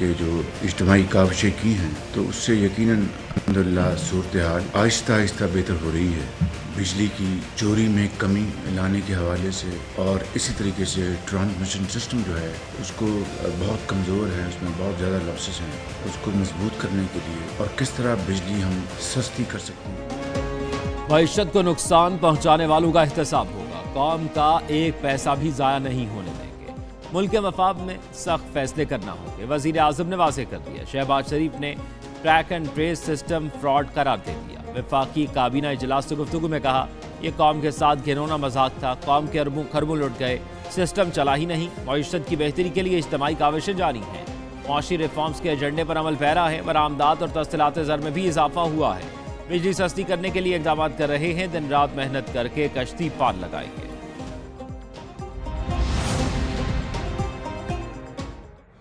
के जो इज्तिमाई काविशें की हैं तो उससे यकीनन अल्हम्दुलिल्लाह सूरत हाल आहिस्ता आहिस्ता बेहतर हो रही है। बिजली की चोरी में कमी लाने के हवाले से और इसी तरीके से ट्रांसमिशन सिस्टम जो है उसको बहुत कमज़ोर है, उसमें बहुत ज़्यादा लॉसेस हैं। उसको मजबूत करने के लिए और किस तरह बिजली हम सस्ती कर सकते हैं। मईशत को नुकसान पहुंचाने वालों का एहतसाब होगा। कौम का एक पैसा भी ज़ाया नहीं होने देंगे। मुल्क के मफाद में सख्त फैसले करना होंगे। वज़ीर आज़म ने वाज़ेह कर दिया। शहबाज शरीफ ने track and trace system fraud करार दे दिया। वफाकी काबीना इजलास से गुफ्तगू में कहा, यह कौम के साथ घिनौना मजाक था। कौम के अरबों खरबों लुट गए, सिस्टम चला ही नहीं। मईशत की बेहतरी के लिए इज्तिमाई काविशें जारी हैं। मुआशी रिफॉर्म्स के एजेंडे पर अमल पैरा है। बरामदात और तस्सीलात ज़र में भी इजाफा हुआ है। बिजली सस्ती करने के लिए इकदाम कर रहे हैं। दिन रात मेहनत करके कश्ती पार लगाएंगे।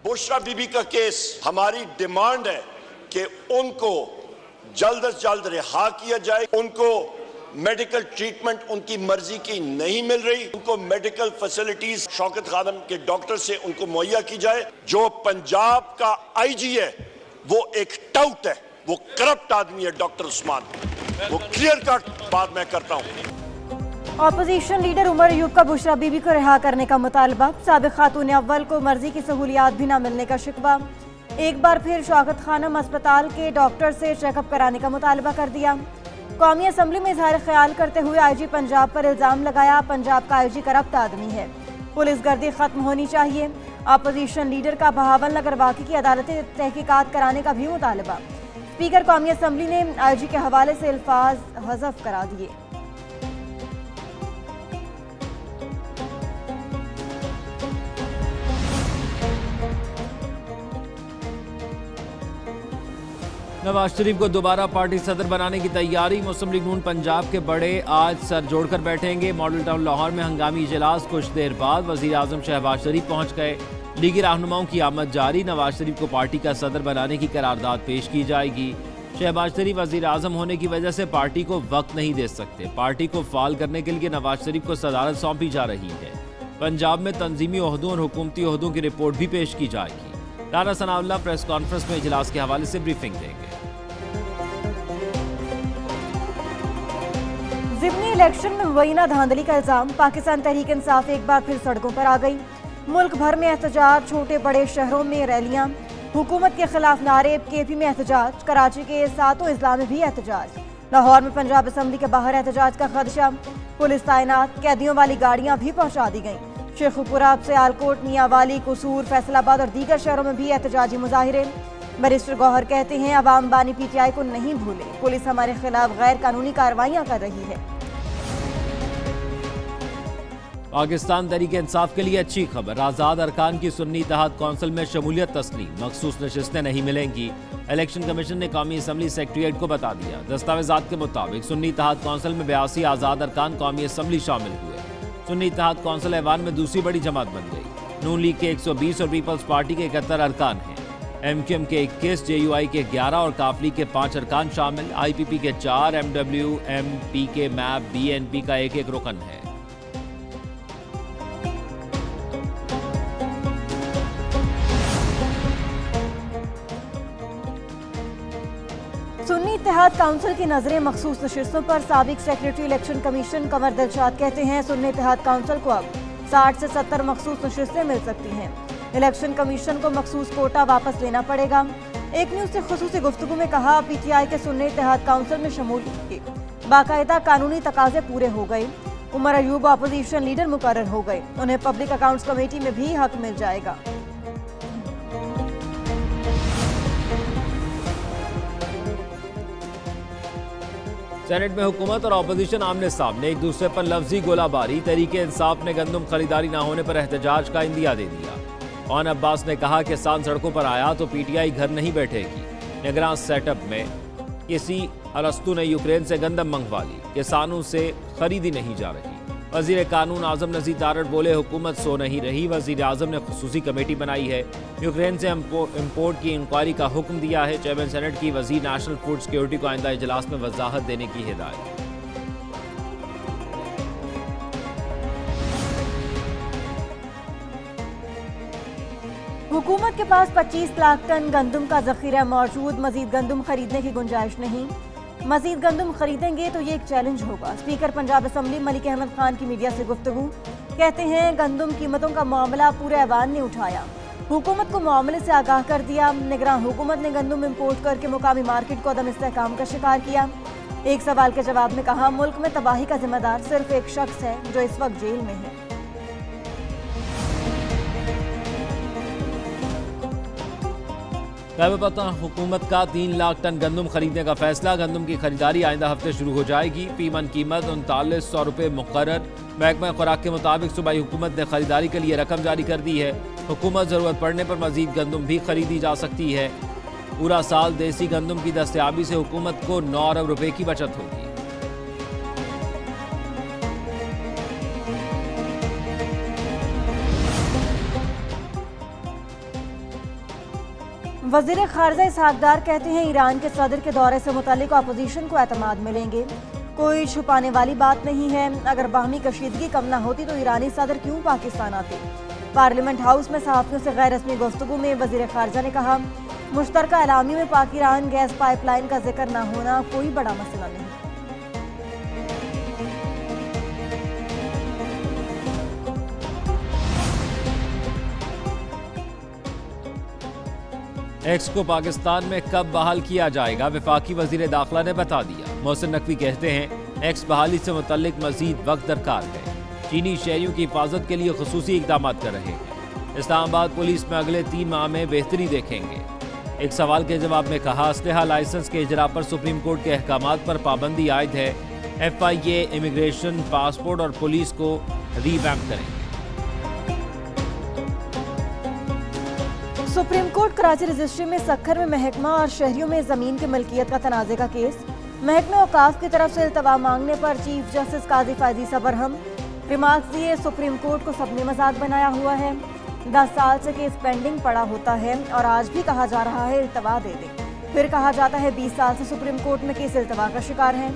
बुशरा बीबी का केस, हमारी डिमांड है कि उनको जल्द से जल्द रिहा किया जाए। उनको मेडिकल ट्रीटमेंट उनकी मर्जी की नहीं मिल रही। उनको मेडिकल फैसिलिटीज शौकत खानम के डॉक्टर से उनको मुहैया की जाए। जो पंजाब का आईजी है वो एक टाउट है, वो करप्ट आदमी है डॉक्टर उस्मान। वो क्लियर कट बात मैं करता हूं। ऑपोजिशन लीडर उमर अयूब का बुशरा बीबी को रिहा करने का मुतालबा। साबिक खातून अव्वल को मर्जी की सहूलियात भी न मिलने का शिकवा। एक बार फिर शौकत खानम अस्पताल के डॉक्टर से चेकअप कराने का मुतालबा कर दिया। कौमी असम्बली में इजहार ख्याल करते हुए आईजी पंजाब पर इल्जाम लगाया, पंजाब का आईजी करप्ट आदमी है। पुलिस गर्दी खत्म होनी चाहिए। अपोजिशन लीडर का बहावल नगर वाक़े की अदालती तहकीकात कराने का भी मुतालबा। स्पीकर कौमी असम्बली ने आईजी के हवाले से अल्फाज हज़फ करा दिए। नवाज शरीफ को दोबारा पार्टी सदर बनाने की तैयारी। मुस्लिम लीग नून पंजाब के बड़े आज सर जोड़कर बैठेंगे। मॉडल टाउन लाहौर में हंगामी इजलास। कुछ देर बाद वजीर आजम शहबाज शरीफ पहुंच गए। लीगी रहनुमाओं की आमद जारी। नवाज शरीफ को पार्टी का सदर बनाने की करारदाद पेश की जाएगी। शहबाज शरीफ वजीर आजम होने की वजह से पार्टी को वक्त नहीं दे सकते। पार्टी को फाल करने के लिए नवाज शरीफ को सदारत सौंपी जा रही है। पंजाब में तंजीमी ओहदों और हुकूमती ओहदों की रिपोर्ट भी पेश की जाएगी। राना सनाउल्लाह प्रेस कॉन्फ्रेंस में इजलास के हवाले से ब्रीफिंग देंगे। ज़िमनी इलेक्शन में मुबैना धांधली का इल्जाम। पाकिस्तान तहरीक इंसाफ एक बार फिर सड़कों पर आ गई। मुल्क भर में एहतजाज, छोटे बड़े शहरों में रैलियां, हुकूमत के खिलाफ नारे। केपी में एहतजाज, कराची के 7 अजला में भी एहतजाज। लाहौर में पंजाब असम्बली के बाहर एहतजाज का खदशा। पुलिस तैनात, कैदियों वाली गाड़ियां भी पहुंचा दी गईं। शेखुपुरा से आलकोट, मियांवाली, कसूर, फैसलाबाद और दीगर शहरों में भी एहतजाजी मुजाहिरे। बैरिस्टर गौहर कहते हैं, अवाम बानी पीटीआई को नहीं भूले। पुलिस हमारे खिलाफ गैर कानूनी कार्रवाइयां कर रही है। पाकिस्तान तहरीक इंसाफ के लिए अच्छी खबर। आज़ाद अरकान की सुन्नी इत्तेहाद कौंसिल में शमूलियत तस्लीम। मखसूस नशिस्तें नहीं मिलेंगी। इलेक्शन कमीशन ने कौमी असम्बली सेक्रेटेरिएट को बता दिया। दस्तावेजात के मुताबिक सुन्नी इत्तेहाद कौंसिल में 82 आज़ाद अरकान कौमी असम्बली शामिल हुए। सुन्नी इत्तेहाद कौंसिल ऐवान में दूसरी बड़ी जमात बन गई। नून लीग के 120 और पीपल्स पार्टी के 71 अरकान हैं। MQM के 21, JUI के 11 और काफली के 5 अरकान शामिल। IPP के 4, MW, MP के MAP, BNP का एक रुकन है। सुन्नी इत्तेहाद काउंसिल की नजरें मखसूस नशिस्तों पर। साबिक सेक्रेटरी इलेक्शन कमीशन कमर दिलशाद कहते हैं, सुन्नी इत्तेहाद काउंसिल को अब 60 से 70 मखसूस नशिस्तें मिल सकती हैं। इलेक्शन कमीशन को मखसूस कोटा वापस लेना पड़ेगा। एक न्यूज से खुसूसी गुफ्तगू में कहा, PTI के सुन्नी इत्तेहाद काउंसिल में शमूलियत के बाकायदा कानूनी तकाजे पूरे हो गए। उमर अयूब अपोजिशन लीडर मुकर्रर हो गए। उन्हें पब्लिक अकाउंट्स कमेटी में भी हक मिल जाएगा। सेनेट में हुकूमत और अपोजिशन आमने सामने। एक दूसरे पर लफ्जी गोलाबारी। तहरीक इंसाफ ने गंदम खरीदारी न होने पर एहतजाज का इंदिया दे दिया। ओन अब्बास ने कहा, किसान सड़कों पर आया तो PTI घर नहीं बैठेगी। निगरान सेटअप में किसी अरस्तु ने यूक्रेन से गंदम मंगवा ली। किसानों से खरीदी नहीं जा रही। वजीर कानून आजम नजीर तारड़ बोले, हुकूमत सो नहीं रही। वजीर आजम ने खुसूसी कमेटी बनाई है। यूक्रेन से इम्पोर्ट की इंक्वायरी का हुक्म दिया है। चेयरमैन सेनेट की वजीर नेशनल फूड सिक्योरिटी को आइंदा इजलास में वजाहत देने की हिदायत। हुकूमत के पास 25 लाख टन गंदम का जखीरा मौजूद, मजीद गंदम खरीदने की गुंजाइश नहीं। मजीद गंदम खरीदेंगे तो ये एक चैलेंज होगा। स्पीकर पंजाब असम्बली मलिक अहमद खान की मीडिया से गुफ्तगू, कहते हैं गंदम कीमतों का मामला पूरे ऐवान ने उठाया, हुकूमत को मामले से आगाह कर दिया। निगरान हुकूमत ने गंदम इम्पोर्ट करके मुकामी मार्केट को अदम इस्तेहकाम का शिकार किया। एक सवाल के जवाब में कहा, मुल्क में तबाही का जिम्मेदार सिर्फ एक शख्स है जो इस वक्त जेल में है। खैबर हुकूमत का 3 लाख टन गंदम खरीदने का फैसला। गंदम की खरीदारी आइंदा हफ्ते शुरू हो जाएगी। फी मन कीमत 3900 रुपये मुकर्रर। महकमा खुराक के मुताबिक सूबाई हुकूमत ने खरीदारी के लिए रकम जारी कर दी है। हुकूमत ज़रूरत पड़ने पर मजीद गंदम भी खरीदी जा सकती है। पूरा साल देसी गंदम की दस्तयाबी से हुकूमत को 9 अरब रुपए की बचत होगी। वज़ीर ख़ारिजा इसहाक़ डार कहते हैं ईरान के सदर के दौरे से मुतालिक अपोजिशन को एतमाद मिलेंगे। कोई छुपाने वाली बात नहीं है। अगर बाहमी कशीदगी कम ना होती तो ईरानी सदर क्यों पाकिस्तान आते। पार्लियामेंट हाउस में सहाफ़ियों से गैर रस्मी गुफ्तगू में वज़ीर ख़ारिजा ने कहा, मुश्तरका एलामी में पाक ईरान गैस पाइपलाइन का जिक्र न होना कोई बड़ा मसला नहीं। एक्स को पाकिस्तान में कब बहाल किया जाएगा, वफाकी वजीर दाखिला ने बता दिया। मोहसिन नकवी कहते हैं एक्स बहाली से मुतल्लिक मजीद वक्त दरकार है। चीनी शहरियों की हिफाजत के लिए खुसूसी इकदाम कर रहे हैं। इस्लामाबाद पुलिस में अगले 3 माह में बेहतरी देखेंगे। एक सवाल के जवाब में कहा, असलहा लाइसेंस के इजरा पर सुप्रीम कोर्ट के अहकामात पर पाबंदी आयद है। FIA इमिग्रेशन, पासपोर्ट और पुलिस को रीवैम्प करेंगे। सुप्रीम कोर्ट कराची रजिस्ट्री में सक्खर में महकमा और शहरियों में जमीन की मलकियत का तनाज़े का केस। महकमा औकाफ की तरफ से इल्तवा मांगने पर चीफ जस्टिस काजी फायजी सबरहम रिमार्क्स दिए, सुप्रीम कोर्ट को सबने मजाक बनाया हुआ है। 10 साल से केस पेंडिंग पड़ा होता है और आज भी कहा जा रहा है इल्तवा दे दें। फिर कहा जाता है 20 साल से सुप्रीम कोर्ट में केस इल्तवा का शिकार है।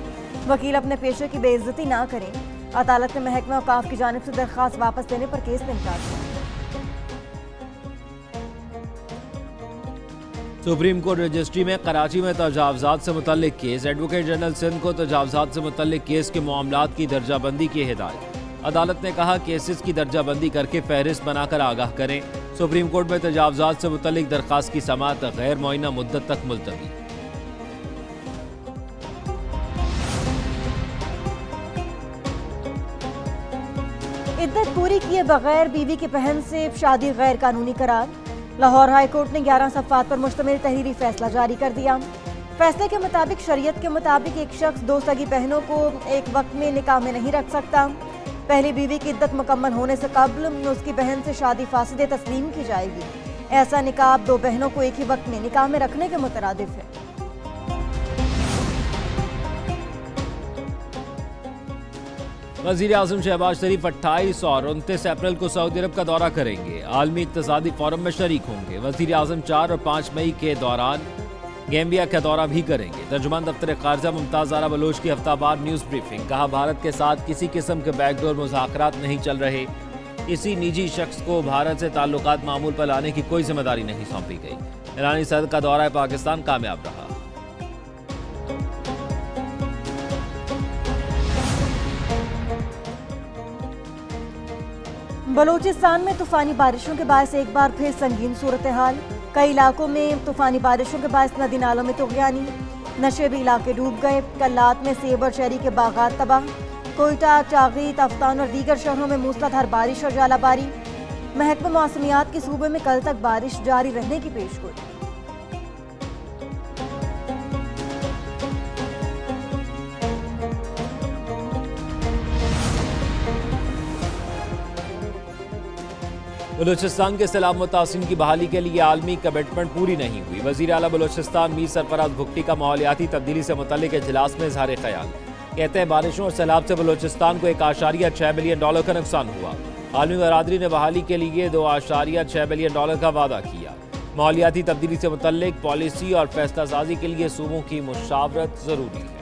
वकील अपने पेशे की बेइज्जती ना करें। अदालत ने महकमा औकाफ की जानिब से दरख्वास्त वापस देने पर केस में इनकार किया। सुप्रीम कोर्ट रजिस्ट्री में कराची में तजावजात से मुतल्लिक केस। एडवोकेट जनरल सिंध को तजावजात से मुतल्लिक केस के मामलात की दर्जाबंदी की हिदायत। अदालत ने कहा केसेस की दर्जाबंदी करके फहरिस्त बनाकर आगाह करें। सुप्रीम कोर्ट में तजावजात से मुतल्लिक दरख्वास्त की समाअत गैर मुअय्यना मुद्दत तक मुलतवी। इद्दत पूरी किए बगैर बीवी की बहन से शादी गैर कानूनी करार। लाहौर हाई कोर्ट ने 11 सफ़ात पर मुश्तमिल तहरीरी फैसला जारी कर दिया। फैसले के मुताबिक शरीयत के मुताबिक एक शख्स 2 सगी बहनों को एक वक्त में निकाह में नहीं रख सकता। पहली बीवी की इद्दत मुकम्मल होने से कब्ल उसकी बहन से शादी फासिदे तस्लीम की जाएगी। ऐसा निकाह 2 बहनों को एक ही वक्त में निकाह में रखने के मुतरादिफ है। वज़ीर आज़म शहबाज शरीफ 28 और 29 अप्रैल को सऊदी अरब का दौरा करेंगे। आलमी इक़्तिसादी फोरम में शरीक होंगे। वज़ीर आज़म 4 और 5 मई के दौरान गैम्बिया का दौरा भी करेंगे। तर्जुमान दफ्तर ख़ारिजा मुमताज़ ज़ारा बलोच की हफ्तावार न्यूज़ ब्रीफिंग। कहा, भारत के साथ किसी किस्म के बैकडोर मुज़ाकरात नहीं चल रहे। किसी निजी शख्स को भारत से ताल्लुकात मामूल पर लाने की कोई जिम्मेदारी नहीं सौंपी गई। ईरानी सदर का दौरा पाकिस्तान कामयाब रहा। बलूचिस्तान में तूफानी बारिशों के बायस एक बार फिर संगीन सूरत हाल। कई इलाकों में तूफानी बारिशों के बायस नदी नालों में तुग़यानी। नशेबी इलाके डूब गए। कल्लात में सेब और चेरी के बागात तबाह। कोयटा, चागी, तफ्तान और दीगर शहरों में मूसलाधार बारिश और जालाबारी। महकमा मौसमियात के सूबे में कल तक बारिश जारी रहने की पेशगोई। बलूचिस्तान के सैलाब मुतासिरीन की बहाली के लिए आलमी कमिटमेंट पूरी नहीं हुई। वज़ीर आला बलूचिस्तान मीर सरफराज भुगटी का माहौलियाती तब्दीली से मुतल्लिक इजलास में इज़हार ख्याल। कहते हैं बारिशों और सैलाब से बलूचिस्तान को $1.6 बिलियन का नुकसान हुआ। आलमी बरादरी ने बहाली के लिए $2.6 बिलियन का वादा किया। माहौलियाती तब्दीली से मुतल्लिक पॉलिसी और फैसला साजी के लिए सूबों की मुशावरत ज़रूरी है।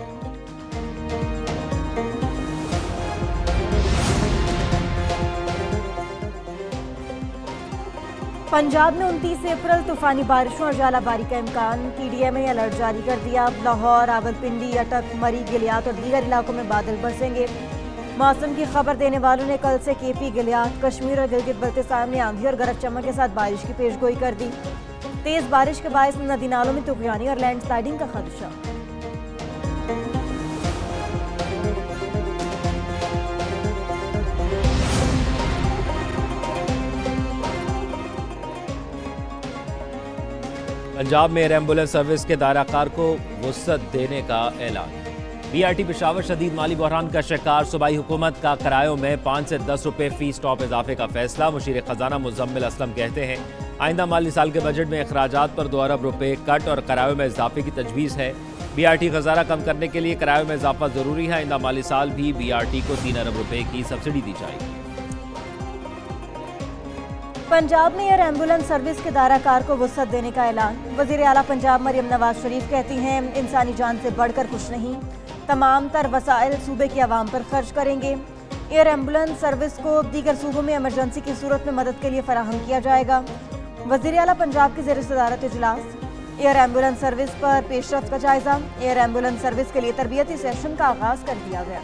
पंजाब में 29 अप्रैल तूफानी बारिशों और जालाबारी का इम्कान, पीडीएम ने अलर्ट जारी कर दिया। लाहौर, रावलपिंडी, अटक, मरी, गिलियात और दीगर इलाकों में बादल बरसेंगे। मौसम की खबर देने वालों ने कल से केपी, गिलियात, कश्मीर और गिलगित बल्तिस्तान में आंधी और गरज चमक के साथ बारिश की पेशगोई कर दी। तेज बारिश के बायस नदी नालों में तूफानी और लैंडस्लाइडिंग का खदशा। पंजाब में एयर एम्बुलेंस सर्विस के दायराकार को वुसअत देने का ऐलान। बीआरटी पेशावर शदीद माली बहरान का शिकार, सूबाई हुकूमत का किरायों में 5 से 10 रुपये फी स्टॉप इजाफे का फैसला। मुशीर खजाना मुजम्मिल असलम कहते हैं आइंदा माली साल के बजट में अखराजात पर 2 अरब रुपये कट और किरायों में इजाफे की तजवीज़ है। बीआरटी खजाना कम करने के लिए किरायों में इजाफा जरूरी है। आइंदा माली साल भी बीआरटी को 3 अरब रुपये की सब्सिडी दी जाएगी। पंजाब में एयर एम्बुलेंस सर्विस के दायराकार को वुसअत देने का ऐलान। वज़ीर आला पंजाब मरियम नवाज शरीफ कहती हैं इंसानी जान से बढ़कर कुछ नहीं, तमाम तर वसाइल सूबे की आवाम पर खर्च करेंगे। एयर एम्बुलेंस सर्विस को दीगर सूबों में इमरजेंसी की सूरत में मदद के लिए फराहम किया जाएगा। वज़ीर आला पंजाब की ज़ेर सदारत इजलास। एयर एम्बुलेंस सर्विस पर पेशरफ्त का जायजा। एयर एम्बुलेंस सर्विस के लिए तरबियती सेशन का आगाज कर दिया गया।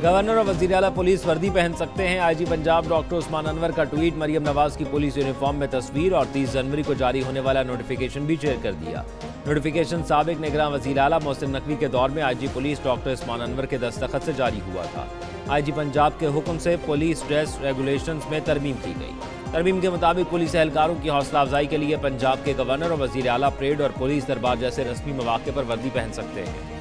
गवर्नर और वज़ीर आला पुलिस वर्दी पहन सकते हैं। आईजी पंजाब डॉक्टर उस्मान अनवर का ट्वीट, मरियम नवाज की पुलिस यूनिफॉर्म में तस्वीर और 30 जनवरी को जारी होने वाला नोटिफिकेशन भी शेयर कर दिया। नोटिफिकेशन साबिक निगरान वज़ीर आला मोहसिन नकवी के दौर में IG police doctor Usman Anwar के दस्तखत से जारी हुआ था। आईजी पंजाब के हुक्म से पुलिस ड्रेस रेगुलेशंस में तरमीम की गई। तरमीम के मुताबिक पुलिस एहलकारों की हौसला अफजाई के लिए पंजाब के गवर्नर और वज़ीर आला परेड और पुलिस दरबार जैसे रस्मी मौके पर वर्दी पहन सकते हैं।